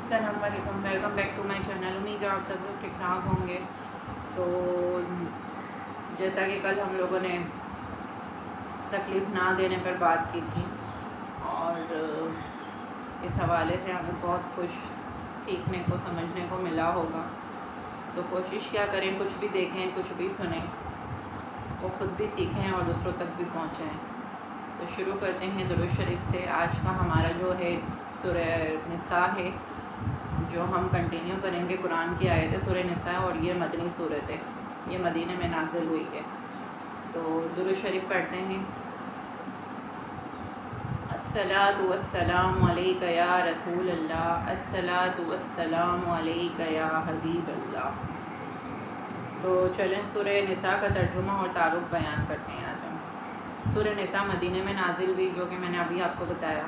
السلام علیکم، welcome back to my channel. امید ہے آپ سب لوگ ٹھیک ٹھاک ہوں گے۔ تو جیسا کہ کل ہم لوگوں نے تکلیف نہ دینے پر بات کی تھی اور اس حوالے سے ہمیں بہت کچھ سیکھنے کو سمجھنے کو ملا ہوگا، تو کوشش کیا کریں کچھ بھی دیکھیں کچھ بھی سنیں وہ خود بھی سیکھیں اور دوسروں تک بھی پہنچائیں۔ تو شروع کرتے ہیں درود شریف سے۔ آج کا ہمارا جو ہے سورہ نساء ہے، جو ہم کنٹینیو کریں گے۔ قرآن کی آیت ہے سورہ نساء اور یہ مدنی صورت ہے، یہ مدینہ میں نازل ہوئی ہے۔ تو درود شریف پڑھتے ہیں۔ الصلاۃ والسلام علیک یا رسول اللہ، الصلاۃ والسلام علیک یا حبیب اللہ۔ تو چلیں سورہ نساء کا ترجمہ اور تعارف بیان کرتے ہیں آج ہم۔ سورہ نساء مدینہ میں نازل ہوئی، جو کہ میں نے ابھی آپ کو بتایا۔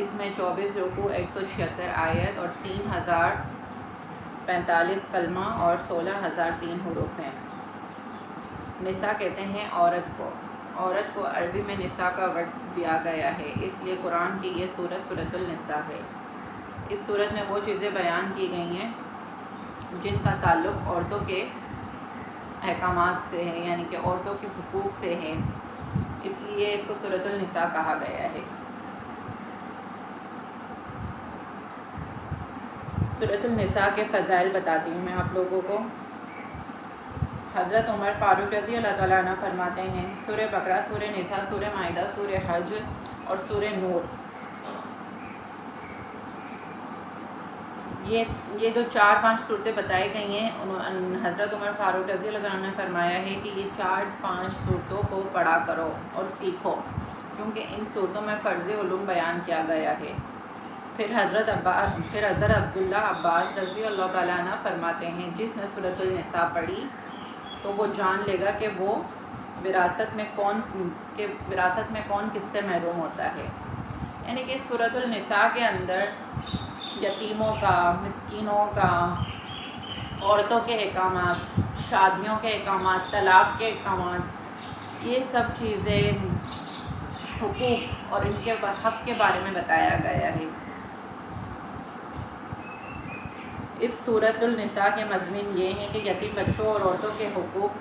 اس میں 24 رکوع، 176 آیت اور 3045 کلمہ اور 16003 حروف ہیں۔ نساء کہتے ہیں عورت کو۔ عورت کو عربی میں نساء کا ورڈ دیا گیا ہے، اس لیے قرآن کی یہ سورت سورۃ النساء ہے۔ اس سورت میں وہ چیزیں بیان کی گئی ہیں جن کا تعلق عورتوں کے احکامات سے ہے، یعنی کہ عورتوں کے حقوق سے ہے، اس لیے اس کو سورۃ النساء کہا گیا ہے۔ سورۃ النساء کے فضائل بتاتی ہوں میں آپ لوگوں کو۔ حضرت عمر فاروق رضی اللہ تعالیٰ عنہ فرماتے ہیں، سورہ بقرہ، سورہ نساء، سورہ مائدہ، سورہ حج اور سورہ نور، یہ جو 4-5 صورتیں بتائی گئی ہیں، حضرت عمر فاروق رضی اللہ عنہ نے فرمایا ہے کہ یہ 4-5 صورتوں کو پڑھا کرو اور سیکھو، کیونکہ ان صورتوں میں فرض علوم بیان کیا گیا ہے۔ پھر حضرت عبداللہ عباس رضی اللہ تعالیٰ عنہ فرماتے ہیں، جس نے سورۃ النساء پڑھی تو وہ جان لے گا کہ وہ وراثت میں کون کس سے محروم ہوتا ہے۔ یعنی کہ سورۃ النساء کے اندر یتیموں کا، مسکینوں کا، عورتوں کے احکامات، شادیوں کے احکامات، طلاق کے احکامات، یہ سب چیزیں، حقوق اور ان کے حق کے بارے میں بتایا گیا ہے۔ اس سورۃ النساء کے مضمین یہ ہیں کہ یتیم بچوں اور عورتوں کے حقوق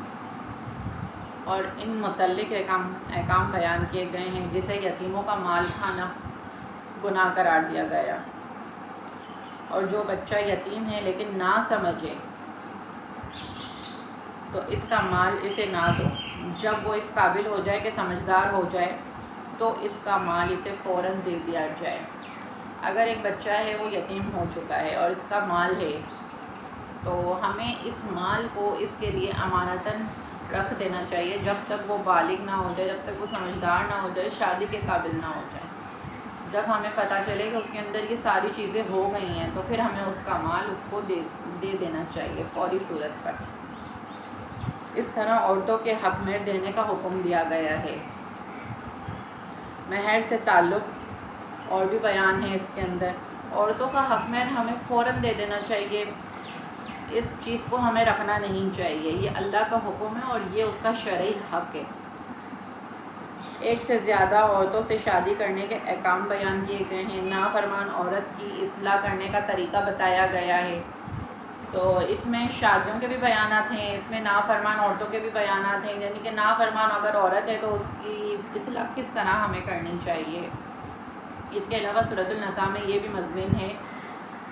اور ان متعلق احکام بیان کیے گئے ہیں، جسے یتیموں کا مال کھانا گناہ قرار دیا گیا، اور جو بچہ یتیم ہے لیکن نہ سمجھے تو اس کا مال اسے نہ دو۔ جب وہ اس قابل ہو جائے کہ سمجھدار ہو جائے تو اس کا مال اسے فوراً دے دیا جائے۔ اگر ایک بچہ ہے وہ یتیم ہو چکا ہے اور اس کا مال ہے، تو ہمیں اس مال کو اس کے لیے امانتاً رکھ دینا چاہیے جب تک وہ بالغ نہ ہو جائے، جب تک وہ سمجھدار نہ ہو جائے، شادی کے قابل نہ ہو جائے۔ جب ہمیں پتہ چلے کہ اس کے اندر یہ ساری چیزیں ہو گئی ہیں تو پھر ہمیں اس کا مال اس کو دے دینا چاہیے فوری صورت پر۔ اس طرح عورتوں کے حق مہر دینے کا حکم دیا گیا ہے۔ مہر سے تعلق اور بھی بیان ہے اس کے اندر۔ عورتوں کا حق مہر ہمیں فوراً دے دینا چاہیے، اس چیز کو ہمیں رکھنا نہیں چاہیے، یہ اللہ کا حکم ہے اور یہ اس کا شرعی حق ہے۔ ایک سے زیادہ عورتوں سے شادی کرنے کے احکام بیان کیے گئے ہیں۔ نافرمان عورت کی اصلاح کرنے کا طریقہ بتایا گیا ہے۔ تو اس میں شادیوں کے بھی بیانات ہیں، اس میں نافرمان عورتوں کے بھی بیانات ہیں، یعنی کہ نافرمان اگر عورت ہے تو اس کی اصلاح کس طرح ہمیں کرنی چاہیے۔ اس کے علاوہ سورۃ النساء میں یہ بھی مضمین ہے،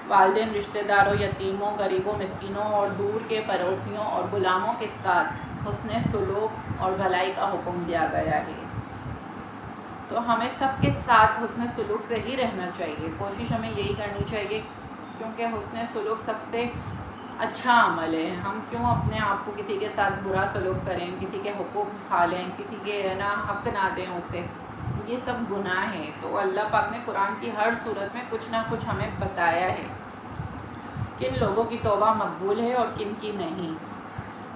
والدین، رشتہ داروں، یتیموں، غریبوں، مسکینوں اور دور کے پڑوسیوں اور غلاموں کے ساتھ حسن سلوک اور بھلائی کا حکم دیا گیا ہے۔ تو ہمیں سب کے ساتھ حسن سلوک سے ہی رہنا چاہیے، کوشش ہمیں یہی کرنی چاہیے، کیونکہ حسن سلوک سب سے اچھا عمل ہے۔ ہم کیوں اپنے آپ کو کسی کے ساتھ برا سلوک کریں، کسی کے حقوق کھا لیں، کسی کے حق نہ دیں اسے، یہ سب گناہ ہے۔ تو اللہ پاک نے قرآن کی ہر صورت میں کچھ نہ کچھ ہمیں بتایا ہے، کن لوگوں کی توبہ مقبول ہے اور کن کی نہیں،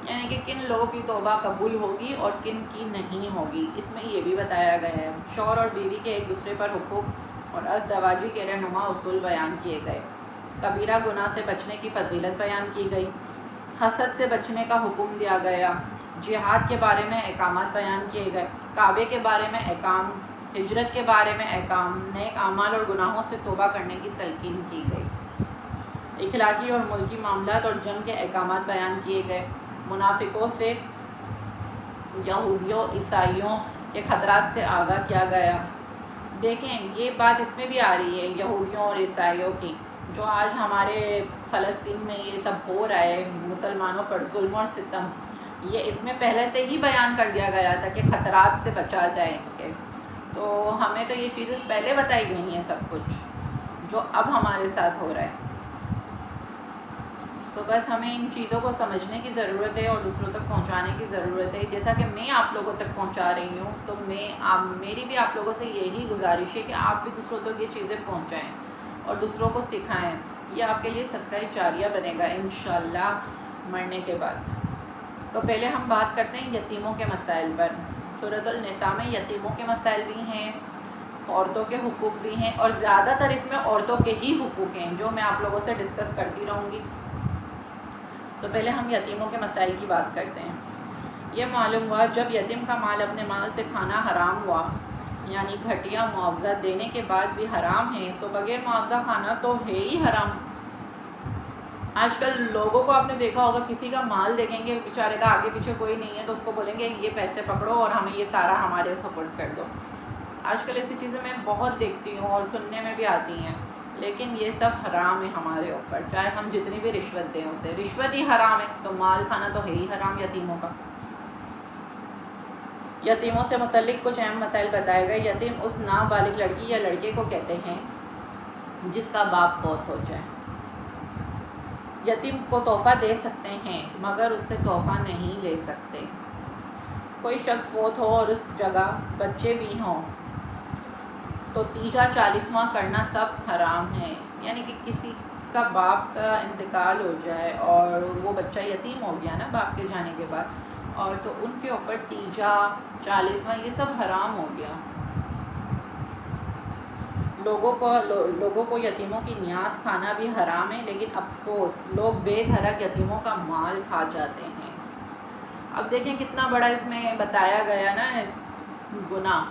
یعنی کہ کن لوگوں کی توبہ قبول ہوگی اور کن کی نہیں ہوگی، اس میں یہ بھی بتایا گیا ہے۔ شوہر اور بیوی کے ایک دوسرے پر حقوق اور ازدواجی کے رہنما اصول بیان کیے گئے۔ کبیرہ گناہ سے بچنے کی فضیلت بیان کی گئی، حسد سے بچنے کا حکم دیا گیا، جہاد کے بارے میں احکامات بیان کیے گئے، کعبے کے بارے میں احکام ہجرت کے بارے میں احکام، نیک اعمال اور گناہوں سے توبہ کرنے کی تلقین کی گئی، اخلاقی اور ملکی معاملات اور جنگ کے احکامات بیان کیے گئے، منافقوں سے، یہودیوں، عیسائیوں کے خطرات سے آگاہ کیا گیا۔ دیکھیں یہ بات اس میں بھی آ رہی ہے یہودیوں اور عیسائیوں کی، جو آج ہمارے فلسطین میں یہ سب ہو رہا ہے، مسلمانوں پر ظلم اور ستم، یہ اس میں پہلے سے ہی بیان کر دیا گیا تھا کہ خطرات سے بچا جائے ان کے، تو ہمیں تو یہ چیزیں پہلے بتائی گئی ہیں سب کچھ جو اب ہمارے ساتھ ہو رہا ہے۔ تو بس ہمیں ان چیزوں کو سمجھنے کی ضرورت ہے اور دوسروں تک پہنچانے کی ضرورت ہے، جیسا کہ میں آپ لوگوں تک پہنچا رہی ہوں، تو میری بھی آپ لوگوں سے یہی گزارش ہے کہ آپ بھی دوسروں تک یہ چیزیں پہنچائیں اور دوسروں کو سکھائیں، یہ آپ کے لیے صدقہ جاریہ بنے گا انشاءاللہ مرنے کے بعد۔ تو پہلے ہم بات کرتے ہیں یتیموں کے مسائل پر۔ سورۃ النساء میں یتیموں کے مسائل بھی ہیں، عورتوں کے حقوق بھی ہیں، اور زیادہ تر اس میں عورتوں کے ہی حقوق ہیں جو میں آپ لوگوں سے ڈسکس کرتی رہوں گی۔ تو پہلے ہم یتیموں کے مسائل کی بات کرتے ہیں۔ یہ معلوم ہوا جب یتیم کا مال اپنے مال سے کھانا حرام ہوا، یعنی گھٹیا معاوضہ دینے کے بعد بھی حرام ہے، تو بغیر معاوضہ کھانا تو ہے ہی حرام۔ آج کل لوگوں کو آپ نے دیکھا ہوگا، کسی کا مال دیکھیں گے بیچارے کا آگے پیچھے کوئی نہیں ہے تو اس کو بولیں گے یہ پیسے پکڑو اور ہمیں یہ سارا ہمارے سپورٹ کر دو۔ آج کل ایسی چیزیں میں بہت دیکھتی ہوں اور سننے میں بھی آتی ہیں، لیکن یہ سب حرام ہے ہمارے اوپر، چاہے ہم جتنی بھی رشوت دیں اسے، رشوت ہی حرام ہے تو مال کھانا تو ہے ہی حرام یتیموں کا۔ یتیموں سے متعلق کچھ اہم مسائل بتائے گئے۔ یتیم اس نابالغ لڑکی یا لڑکے کو کہتے ہیں جس کا باپ فوت ہو جائے۔ یتیم کو تحفہ دے سکتے ہیں مگر اس سے تحفہ نہیں لے سکتے۔ کوئی شخص فوت ہو اور اس جگہ بچے بھی ہوں تو تیجا 40واں کرنا سب حرام ہے، یعنی کہ کسی کا باپ کا انتقال ہو جائے اور وہ بچہ یتیم ہو گیا نا باپ کے جانے کے بعد، اور تو ان کے اوپر تیجا 40واں یہ سب حرام ہو گیا۔ لوگوں کو یتیموں کی نیاز کھانا بھی حرام ہے، لیکن افسوس لوگ بے دھڑک یتیموں کا مال کھا جاتے ہیں۔ اب دیکھیں کتنا بڑا اس میں بتایا گیا نا گناہ،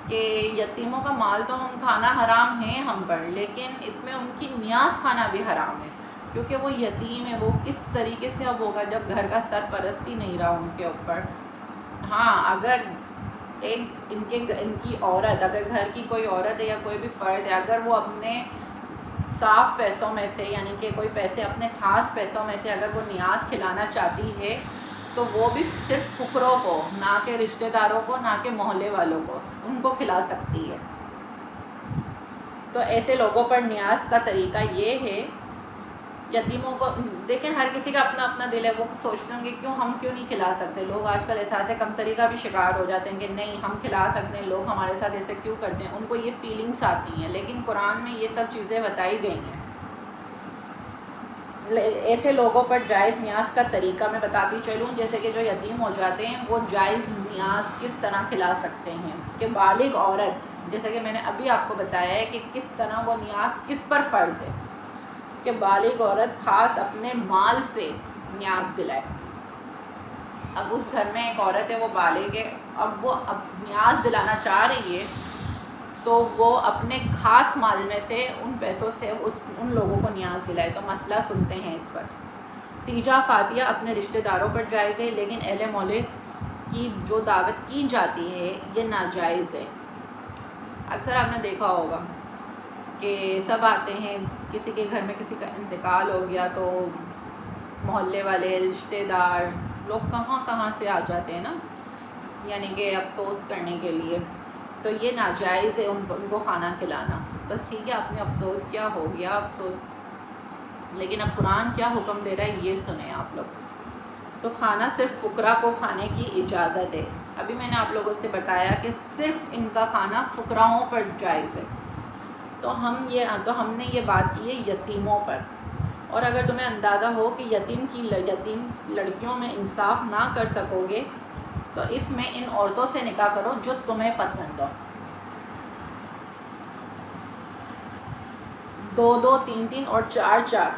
کہ یتیموں کا مال تو ہم کھانا حرام ہے ہم پر، لیکن اس میں ان کی نیاز کھانا بھی حرام ہے، کیونکہ وہ یتیم ہے، وہ کس طریقے سے اب ہوگا جب گھر کا سرپرست ہی نہیں رہا ان کے اوپر۔ ہاں اگر ان کی عورت، اگر گھر کی کوئی عورت ہے یا کوئی بھی فرد ہے، اگر وہ اپنے صاف پیسوں میں سے، یعنی کہ کوئی پیسے اپنے خاص پیسوں میں سے اگر وہ نیاز کھلانا چاہتی ہے تو وہ بھی صرف فقروں کو، نہ کہ رشتہ داروں کو، نہ کہ محلے والوں کو، ان کو کھلا سکتی ہے۔ تو ایسے لوگوں پر نیاز کا طریقہ یہ ہے، یتیموں کو دیکھیں ہر کسی کا اپنا اپنا دل ہے، وہ سوچتے ہوں گے ہم کیوں نہیں کھلا سکتے۔ لوگ آج کل احساس کمتری کا بھی شکار ہو جاتے ہیں کہ نہیں ہم کھلا سکتے ہیں، لوگ ہمارے ساتھ ایسے کیوں کرتے ہیں، ان کو یہ فیلنگس آتی ہیں، لیکن قرآن میں یہ سب چیزیں بتائی گئی ہیں۔ ایسے لوگوں پر جائز نیاز کا طریقہ میں بتاتی چلوں، جیسے کہ جو یتیم ہو جاتے ہیں وہ جائز نیاز کس طرح کھلا سکتے ہیں، کہ بالغ عورت، جیسے کہ میں نے ابھی آپ کو بتایا ہے کہ کس طرح وہ نیاز کس پر فرض ہے، کہ بالغ عورت خاص اپنے مال سے نیاز دلائے۔ اب اس گھر میں ایک عورت ہے، وہ بالغ ہے، اب وہ نیاز دلانا چاہ رہی ہے تو وہ اپنے خاص مال میں سے ان پیسوں سے ان لوگوں کو نیاز دلائے۔ تو مسئلہ سنتے ہیں اس پر۔ تیجا فاتحہ اپنے رشتہ داروں پر جائز ہے، لیکن اہل محلے کی جو دعوت کی جاتی ہے یہ ناجائز ہے۔ اکثر آپ نے دیکھا ہوگا کہ سب آتے ہیں، کسی کے گھر میں کسی کا انتقال ہو گیا تو محلے والے، رشتہ دار لوگ کہاں کہاں سے آ جاتے ہیں نا، یعنی کہ افسوس کرنے کے لیے، تو یہ ناجائز ہے ان کو کھانا کھلانا۔ بس ٹھیک ہے، اپنے افسوس کیا ہو گیا افسوس، لیکن اب قرآن کیا حکم دے رہا ہے یہ سنیں آپ لوگ۔ تو کھانا صرف فقراء کو کھانے کی اجازت ہے۔ ابھی میں نے آپ لوگوں سے بتایا کہ صرف ان کا کھانا فقراؤں پر جائز ہے، تو ہم نے یہ بات کی ہے یتیموں پر۔ اور اگر تمہیں اندازہ ہو کہ یتیم لڑکیوں میں انصاف نہ کر سکو گے تو اس میں ان عورتوں سے نکاح کرو جو تمہیں پسند ہو، 2 3 اور 4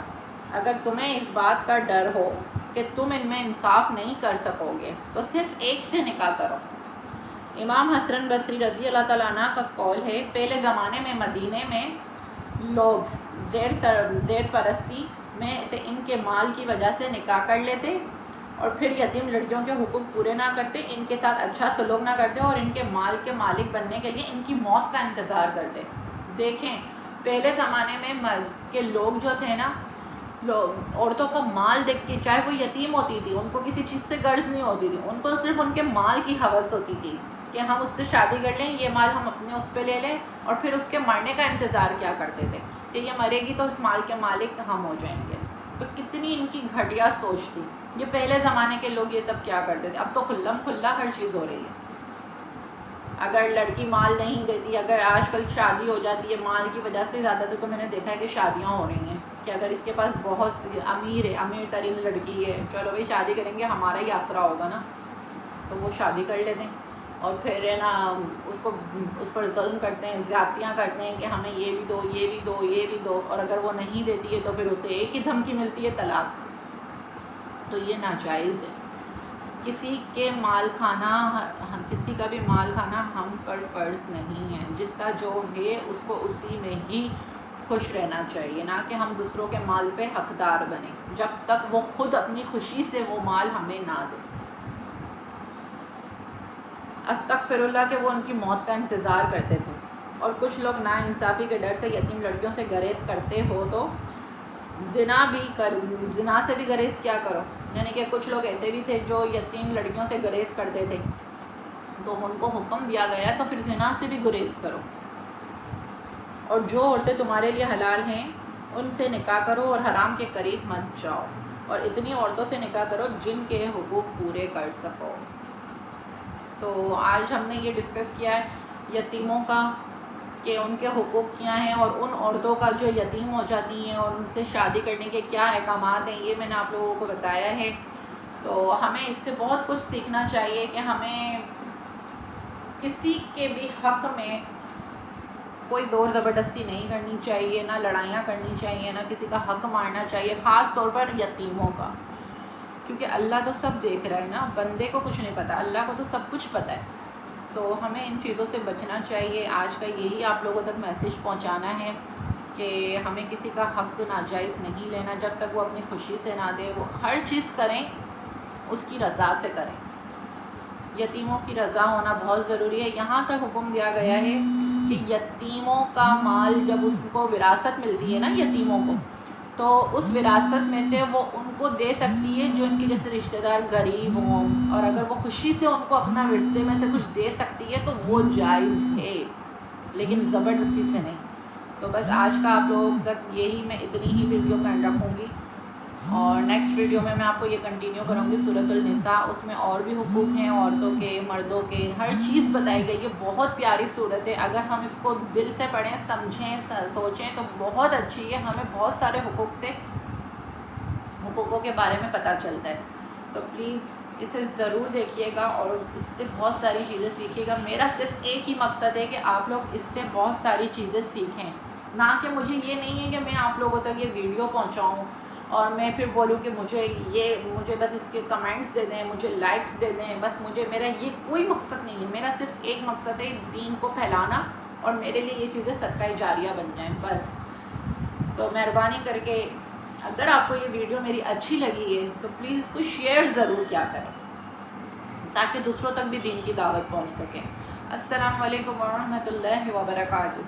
اگر تمہیں اس بات کا ڈر ہو کہ تم ان میں انصاف نہیں کر سکو گے تو صرف ایک سے نکاح کرو۔ امام حسن بصری رضی اللہ تعالیٰ عنہ کا قول ہے، پہلے زمانے میں مدینے میں لوگ زیر پرستی میں سے ان کے مال کی وجہ سے نکاح کر لیتے اور پھر یتیم لڑکیوں کے حقوق پورے نہ کرتے، ان کے ساتھ اچھا سلوک نہ کرتے اور ان کے مال کے مالک بننے کے لیے ان کی موت کا انتظار کرتے۔ دیکھیں پہلے زمانے میں کے لوگ جو تھے نا، عورتوں کا مال دیکھ کے، چاہے وہ یتیم ہوتی تھی، ان کو کسی چیز سے غرض نہیں ہوتی تھی، ان کو صرف ان کے مال کی ہوس ہوتی تھی کہ ہم اس سے شادی کر لیں، یہ مال ہم اپنے اس پہ لے لیں، اور پھر اس کے مرنے کا انتظار کیا کرتے تھے کہ یہ مرے گی تو اس مال کے مالک ہم ہو جائیں گے۔ تو کتنی ان کی گھٹیا سوچ تھی۔ یہ پہلے زمانے کے لوگ یہ سب کیا کرتے تھے۔ اب تو کھلم کھلا ہر چیز ہو رہی ہے۔ اگر لڑکی مال نہیں دیتی، اگر آج کل شادی ہو جاتی ہے مال کی وجہ سے، زیادہ تر تو میں نے دیکھا ہے کہ شادیاں ہو رہی ہیں کہ اگر اس کے پاس بہت سی امیر ترین لڑکی ہے، چلو بھائی شادی کریں گے، ہمارا ہی آسرا ہوگا نا، تو وہ شادی کر لیتے ہیں اور پھر ہے نا اس پر ظلم کرتے ہیں، زیادتیاں کرتے ہیں کہ ہمیں یہ بھی دو، یہ بھی دو، یہ بھی دو، اور اگر وہ نہیں دیتی ہے تو پھر اسے ایک ہی دھمکی ملتی ہے، طلاق۔ تو یہ ناجائز ہے۔ کسی کے مال کھانا، کسی کا بھی مال کھانا ہم پر فرض نہیں ہے۔ جس کا جو ہے اس کو اسی میں ہی خوش رہنا چاہیے، نہ کہ ہم دوسروں کے مال پہ حقدار بنیں جب تک وہ خود اپنی خوشی سے وہ مال ہمیں نہ دے۔ استغفر اللہ کہ وہ ان کی موت کا انتظار کرتے تھے۔ اور کچھ لوگ ناانصافی کے ڈر سے یتیم لڑکیوں سے گریز کرتے ہو تو زنا سے بھی گریز کیا کرو۔ یعنی کہ کچھ لوگ ایسے بھی تھے جو یتیم لڑکیوں سے گریز کرتے تھے، تو ان کو حکم دیا گیا تو پھر زنا سے بھی گریز کرو۔ اور جو عورتیں تمہارے لیے حلال ہیں ان سے نکاح کرو اور حرام کے قریب مت جاؤ، اور اتنی عورتوں سے نکاح کرو جن کے حقوق پورے کر سکو۔ تو آج ہم نے یہ ڈسکس کیا ہے یتیموں کا کہ ان کے حقوق کیا ہیں، اور ان عورتوں کا جو یتیم ہو جاتی ہیں اور ان سے شادی کرنے کے کیا احکامات ہیں، یہ میں نے آپ لوگوں کو بتایا ہے۔ تو ہمیں اس سے بہت کچھ سیکھنا چاہیے کہ ہمیں کسی کے بھی حق میں کوئی زور زبردستی نہیں کرنی چاہیے، نہ لڑائیاں کرنی چاہیے، نہ کسی کا حق مارنا چاہیے، خاص طور پر یتیموں کا، کیونکہ اللہ تو سب دیکھ رہا ہے نا، بندے کو کچھ نہیں پتہ، اللہ کو تو سب کچھ پتہ ہے۔ تو ہمیں ان چیزوں سے بچنا چاہیے۔ آج کا یہی آپ لوگوں تک میسیج پہنچانا ہے کہ ہمیں کسی کا حق ناجائز نہیں لینا جب تک وہ اپنی خوشی سے نہ دے۔ وہ ہر چیز کریں اس کی رضا سے کریں۔ یتیموں کی رضا ہونا بہت ضروری ہے۔ یہاں تک حکم دیا گیا ہے کہ یتیموں کا مال جب اس کو وراثت ملتی ہے نا یتیموں کو، تو اس وراثت میں سے وہ ان کو دے سکتی ہے جو ان کے جیسے رشتہ دار غریب ہوں، اور اگر وہ خوشی سے ان کو اپنا ورثے میں سے کچھ دے سکتی ہے تو وہ جائز ہے، لیکن زبردستی سے نہیں۔ تو بس آج کا آپ لوگوں تک یہی میں اتنی ہی ویڈیو پینڈ رکھوں گی، اور نیکسٹ ویڈیو میں آپ کو یہ کنٹینیو کروں گی سورۃ النساء۔ اس میں اور بھی حقوق ہیں عورتوں کے، مردوں کے، ہر چیز بتائی گئی ہے۔ بہت پیاری صورت ہے، اگر ہم اس کو دل سے پڑھیں، سمجھیں، سوچیں تو بہت اچھی ہے۔ ہمیں بہت سارے حقوقوں کے بارے میں پتہ چلتا ہے۔ تو پلیز اسے ضرور دیکھیے گا اور اس سے بہت ساری چیزیں سیکھیے گا۔ میرا صرف ایک ہی مقصد ہے کہ آپ لوگ اس سے بہت ساری چیزیں سیکھیں، نہ کہ مجھے یہ نہیں ہے کہ میں آپ لوگوں تک یہ ویڈیو پہنچاؤں اور میں پھر بولوں کہ مجھے بس اس کے کمنٹس دے دیں، مجھے لائکس دے دیں، بس میرا یہ کوئی مقصد نہیں ہے۔ میرا صرف ایک مقصد ہے دین کو پھیلانا، اور میرے لیے یہ چیزیں صدقہ جاریہ بن جائیں بس۔ تو مہربانی کر کے اگر آپ کو یہ ویڈیو میری اچھی لگی ہے تو پلیز اس کو شیئر ضرور کیا کریں تاکہ دوسروں تک بھی دین کی دعوت پہنچ سکے۔ السلام علیکم ورحمۃ اللہ وبرکاتہ۔